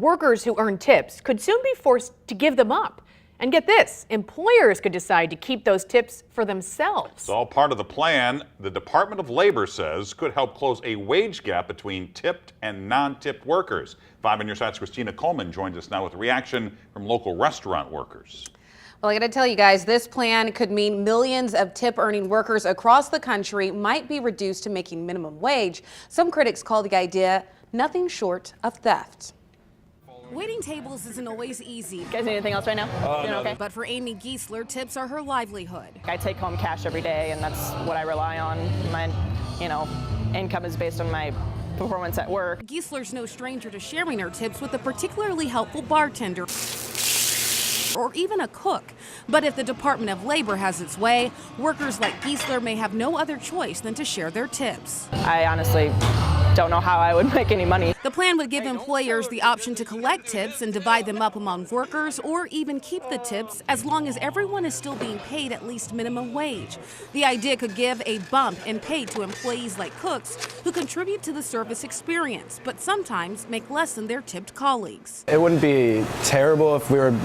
workers who earn tips could soon be forced to give them up. And get this, employers could decide to keep those tips for themselves. It's all part of the plan the Department of Labor says could help close a wage gap between tipped and non-tipped workers. 5 on your side's Christina Coleman joins us now with a reaction from local restaurant workers. Well, I got to tell you guys, this plan could mean millions of tip-earning workers across the country might be reduced to making minimum wage. Some critics call the idea nothing short of theft. Waiting tables isn't always easy. You guys need anything else right now? Doing okay? But for Amy Giesler, tips are her livelihood. I take home cash every day, and that's what I rely on. My, income is based on my performance at work. Giesler's no stranger to sharing her tips with a particularly helpful bartender or even a cook. But if the Department of Labor has its way, workers like Giesler may have no other choice than to share their tips. I honestly don't know how I would make any money. The plan would give employers the option to collect tips and divide them up among workers, or even keep the tips as long as everyone is still being paid at least minimum wage. The idea could give a bump in pay to employees like cooks who contribute to the service experience, but sometimes make less than their tipped colleagues. It wouldn't be terrible if we were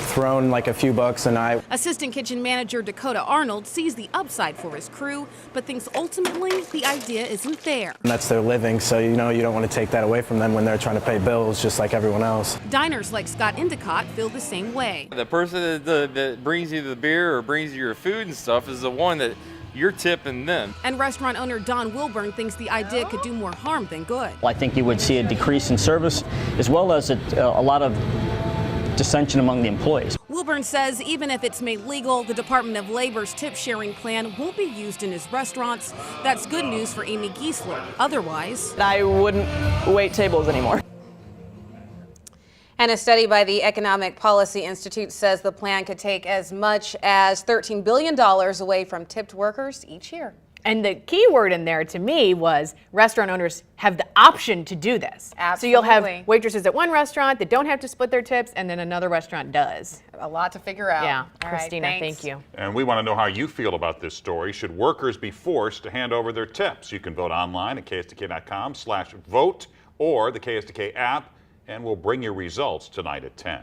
thrown like a few bucks a night. Assistant kitchen manager Dakota Arnold sees the upside for his crew, but thinks ultimately the idea isn't fair. And that's their living, so you don't want to take that away from them when they're trying to pay bills just like everyone else. Diners like Scott Endicott feel the same way. The person that brings you the beer or brings you your food and stuff is the one that you're tipping them. And restaurant owner Don Wilburn thinks the idea could do more harm than good. I think you would see a decrease in service as well as a lot of dissension among the employees. Wilburn says even if it's made legal, the Department of Labor's tip sharing plan won't be used in his restaurants. That's good news for Amy Giesler. Otherwise, I wouldn't wait tables anymore. And a study by the Economic Policy Institute says the plan could take as much as $13 billion away from tipped workers each year. And the key word in there to me was restaurant owners have the option to do this. Absolutely. So you'll have waitresses at one restaurant that don't have to split their tips, and then another restaurant does. A lot to figure out. Yeah, All Christina, right, thanks. thank you. And we want to know how you feel about this story. Should workers be forced to hand over their tips? You can vote online at KSDK.com/vote or the KSDK app, and we'll bring your results tonight at 10.